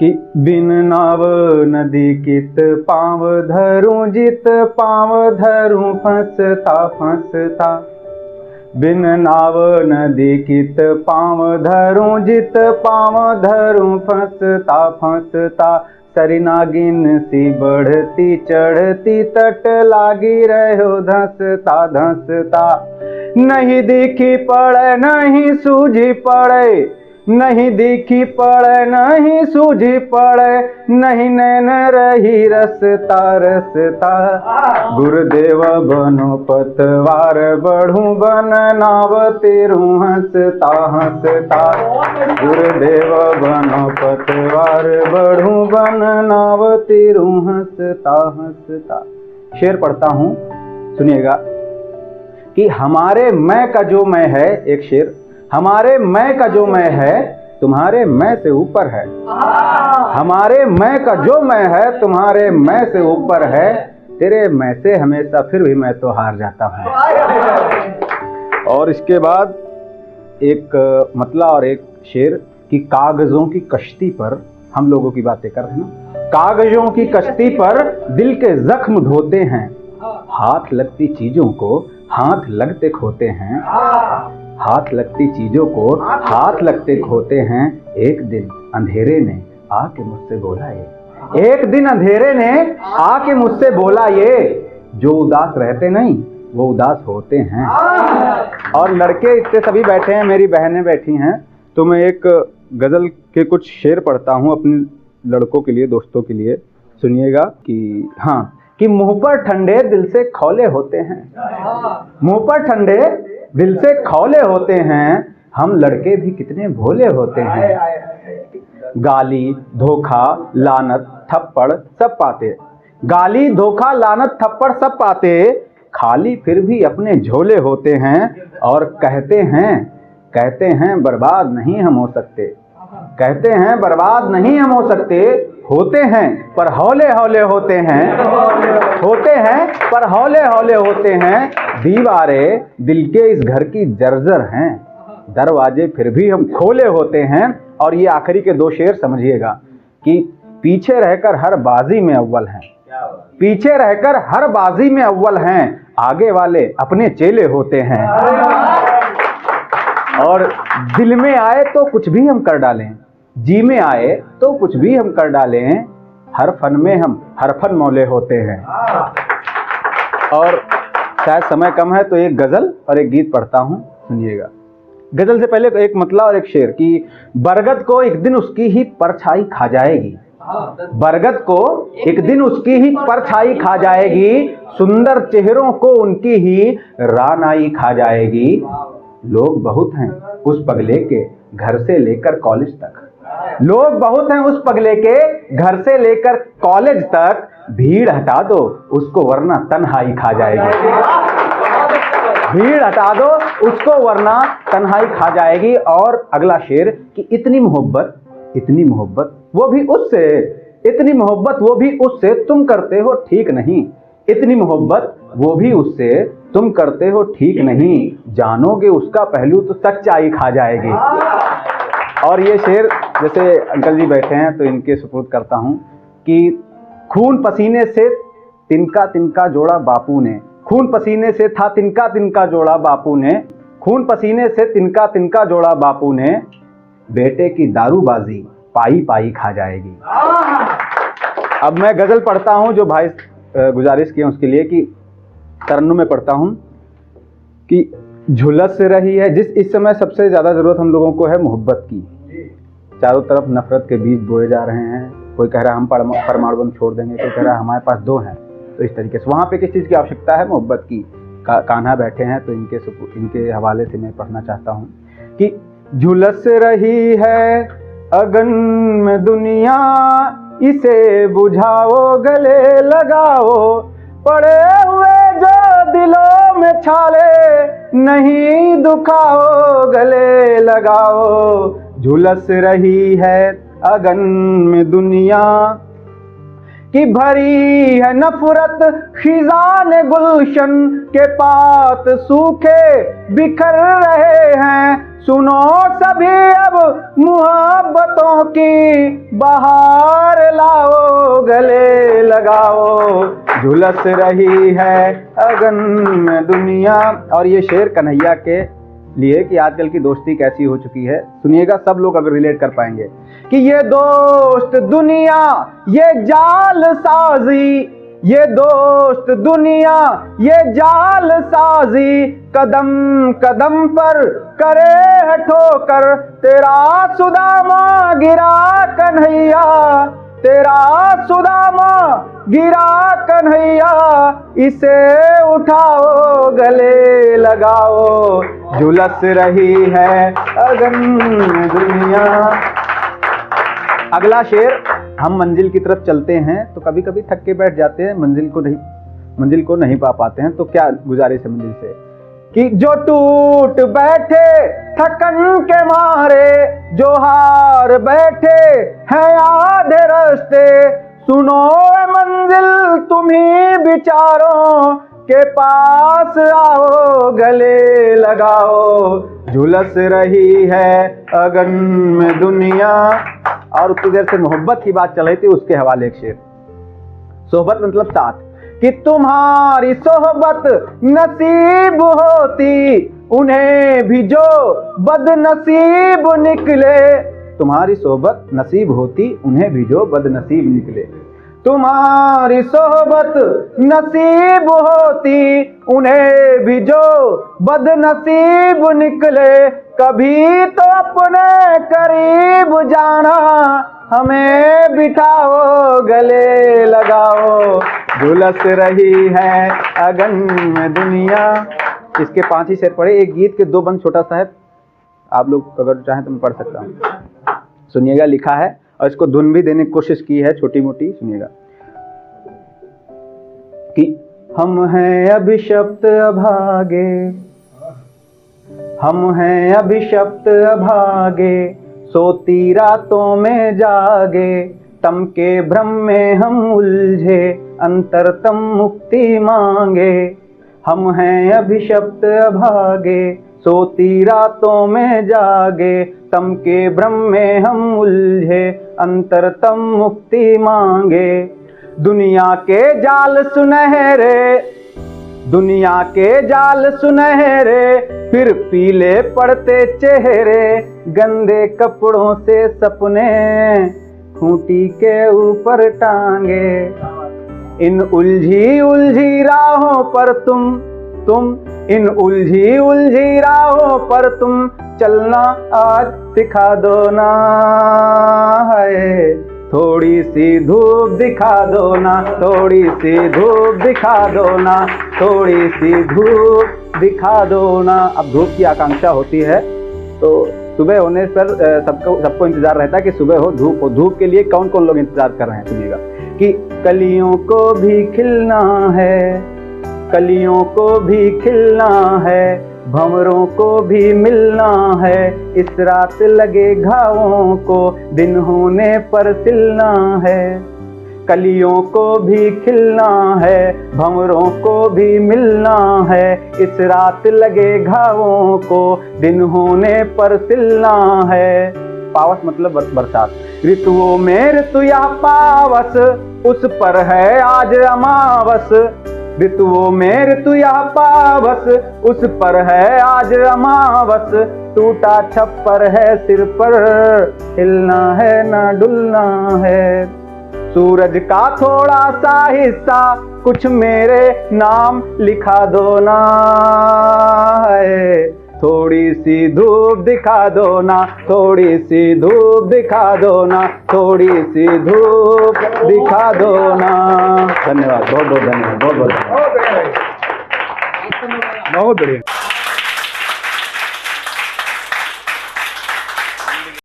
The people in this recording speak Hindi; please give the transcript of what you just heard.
कि बिन नाव नदी कित पाँव धरूं, जित पाँव धरूं फंसता फंसता। बिन नाव नदी कित पाँव धरूं, जित पाँव धरूं फंसता फंसता। सरी नागिन सी बढ़ती चढ़ती, तट लागी रहो धंसता धंसता। नहीं दिखी पड़े नहीं सूझी पड़े, नहीं दिखी पड़े नहीं सूझी पड़े, नहीं नैन रही रसता रसता। गुरुदेव बनो पतवार, बढ़ूं बन नाव तेरूं हंसता हंसता। गुरुदेव बनो पतवार, बढ़ूं बन नाव तेरूं हंसता हंसता। शेर पढ़ता हूं, सुनिएगा कि हमारे मैं का जो मैं है, एक शेर, हमारे मैं का जो मैं है तुम्हारे मैं से ऊपर है। हमारे मैं का जो मैं है तुम्हारे मैं से ऊपर है। तेरे मैं से हमेशा फिर भी मैं तो हार जाता हूं। और इसके बाद एक मतला और एक शेर कि कागजों की कश्ती पर, हम लोगों की बातें कर रहे हैं ना, कागजों की कश्ती पर दिल के जख्म ढोते हैं। हाथ लगती चीजों को हाथ लगते खोते हैं। हाथ लगती चीजों को हाथ लगते खोते हैं। एक दिन अंधेरे ने आके मुझसे बोला ये, एक दिन अंधेरे ने आके मुझसे बोला ये, जो उदास रहते नहीं वो उदास होते हैं। और लड़के इतने सभी बैठे हैं, मेरी बहनें बैठी हैं, तो मैं एक गजल के कुछ शेर पढ़ता हूँ अपने लड़कों के लिए, दोस्तों के लिए। सुनिएगा कि हाँ, कि मुंह पर ठंडे दिल से खौले होते हैं। मुंह पर ठंडे दिल से खौले होते हैं, हम लड़के भी कितने भोले होते हैं। गाली धोखा लानत थप्पड़ सब पाते, गाली धोखा लानत थप्पड़ सब पाते, खाली फिर भी अपने झोले होते हैं। और कहते हैं बर्बाद नहीं हम हो सकते, कहते हैं बर्बाद नहीं हम हो सकते। होते हैं पर हौले हौले होते हैं, होते हैं पर हौले हौले होते हैं। दीवारें दिल के इस घर की जर्जर हैं, दरवाजे फिर भी हम खोले होते हैं। और ये आखिरी के दो शेर समझिएगा कि पीछे रहकर हर बाजी में अव्वल हैं, पीछे रहकर हर बाजी में अव्वल हैं, आगे वाले अपने चेले होते हैं। और दिल में आए तो कुछ भी हम कर डालें, जी में आए तो कुछ भी हम कर डालें, हर फन में हम हर फन मौले होते हैं। और शायद समय कम है तो एक गजल और एक गीत पढ़ता हूं, सुनिएगा। गजल से पहले एक मतला और एक शेर कि बरगद को एक दिन उसकी ही परछाई खा जाएगी, बरगद को एक दिन उसकी ही परछाई खा जाएगी, सुंदर चेहरों को उनकी ही रानाई खा जाएगी। लोग बहुत हैं उस पगले के घर से लेकर कॉलेज तक, लोग बहुत हैं उस पगले के घर से लेकर कॉलेज तक, भीड़ हटा दो उसको वरना तन्हाई खा जाएगी। भीड़ हटा दो उसको वरना तन्हाई खा जाएगी। और अगला शेर कि इतनी मोहब्बत वो भी उससे, इतनी मोहब्बत वो भी उससे तुम करते हो ठीक नहीं, इतनी मोहब्बत वो भी उससे तुम करते हो ठीक नहीं, जानोगे उसका पहलू तो सच्चाई खा जाएगी। और ये शेर जैसे अंकल जी बैठे हैं तो इनके सुपुर्द करता हूं कि खून पसीने से तिनका तिनका जोड़ा बापू ने, खून पसीने से था तिनका तिनका जोड़ा बापू ने, खून पसीने से तिनका तिनका जोड़ा बापू ने, बेटे की दारूबाजी पाई पाई खा जाएगी। अब मैं गजल पढ़ता हूं जो भाई गुजारिश किए उसके लिए, कि तरन्नुम में पढ़ता हूं कि झुलस रही है जिस इस समय सबसे ज्यादा जरूरत हम लोगों को है मोहब्बत की। चारों तरफ नफरत के बीज बोए जा रहे हैं, कोई कह रहा है हम परमाणु बम छोड़ देंगे, कोई कह रहा है हमारे पास दो हैं। तो इस तरीके से वहां पे किस चीज की आवश्यकता है? मोहब्बत की। कान्हा बैठे हैं तो इनके हवाले से मैं पढ़ना चाहता हूं कि झुलस रही है अगन में दुनिया, इसे बुझाओ गले लगाओ, पड़े हुए जो दिलों में छाले नहीं दुखाओ गले लगाओ। झुलस रही है अगन में दुनिया, कि भरी है नफरत खिजान गुलशन के पात सूखे बिखर रहे हैं। सुनो सभी अब मुहब्बतों की बहार लाओ, गले लगाओ, झुलस रही है अगन में दुनिया। और ये शेर कन्हैया के लिए कि आजकल की दोस्ती कैसी हो चुकी है, सुनिएगा, सब लोग अगर रिलेट कर पाएंगे कि ये दोस्त दुनिया ये जाल साजी, ये दोस्त दुनिया ये जाल साजी, कदम कदम पर करे है ठोकर, तेरा सुदामा गिरा कन्हैया, तेरा सुदामा गिरा कन्हैया, इसे उठाओ गले लगाओ, झुलस रही है अगन में दुनिया। अगला शेर, हम मंजिल की तरफ चलते हैं तो कभी कभी थक के बैठ जाते हैं, मंजिल को नहीं पा पाते हैं, तो क्या गुजारिश है मंजिल से कि जो टूट बैठे थकन के मारे, जो हार बैठे हैं आधे रास्ते, सुनो ए मंजिल तुम्ही बिचारों के पास आओ, गले लगाओ, झुलस रही है अगन में दुनिया। और उतनी देर से मोहब्बत की बात चल रही थी, उसके हवाले एक शेर, सोहबत मतलब साथ, कि तुम्हारी सोहबत नसीब होती उन्हें भी जो बदनसीब निकले, तुम्हारी सोहबत नसीब होती उन्हें भी जो बदनसीब निकले, तुम्हारी सोहबत नसीब होती उन्हें भी जो बदनसीब निकले, कभी तो अपने करीब जाना, हमें बिठाओ गले लगाओ, झुलस रही है अगन में दुनिया। इसके 5 ही शेर पढ़े, एक गीत के 2 बंद छोटा सा है, आप लोग अगर चाहें तो मैं पढ़ सकता हूँ, सुनिएगा, लिखा है और इसको धुन भी देने की कोशिश की है छोटी मोटी, सुनिएगा कि हम हैं अभिशप्त अभागे, हम हैं अभिशप्त अभागे, सोती रातों में जागे, तम के भ्रम में हम उलझे, अंतरतम मुक्ति मांगे, हम हैं अभिशप्त अभागे, सोती रातों में जागे, तम के भ्रम में हम उलझे, अंतरतम मुक्ति मांगे, दुनिया के जाल सुनहरे, दुनिया के जाल सुनहरे, फिर पीले पड़ते चेहरे, गंदे कपड़ों से सपने खूंटी के ऊपर टांगे, इन उलझी उलझी राहों पर तुम इन उलझी उलझी राहों पर तुम चलना आज सिखा दो ना, है थोड़ी सी धूप दिखा दो ना, थोड़ी सी धूप दिखा दो ना, थोड़ी सी धूप दिखा दो ना। अब धूप की आकांक्षा होती है तो सुबह होने पर सबको इंतजार रहता है कि सुबह हो, धूप हो। धूप के लिए कौन कौन लोग इंतजार कर रहे हैं, सुनिएगा कि कलियों को भी खिलना है, कलियों को भी खिलना है, भंवरों को भी मिलना है, इस रात लगे घावों को दिन होने पर सिलना है, कलियों को भी खिलना है, भंवरों को भी मिलना है, इस रात लगे घावों को दिन होने पर सिलना है। पावस मतलब बरसात, ऋतुओं में ऋतु या पावस, उस पर है आज अमावस, ऋतुओं में ऋतु या पावस, उस पर है आज अमावस, टूटा छप्पर है सिर पर, हिलना है ना डुलना है, सूरज का थोड़ा सा हिस्सा कुछ मेरे नाम लिखा दो ना, है थोड़ी सी धूप दिखा दो ना, थोड़ी सी धूप दिखा दो ना, थोड़ी सी धूप दिखा दो ना। धन्यवाद, बहुत बहुत धन्यवाद, बहुत बहुत बढ़िया।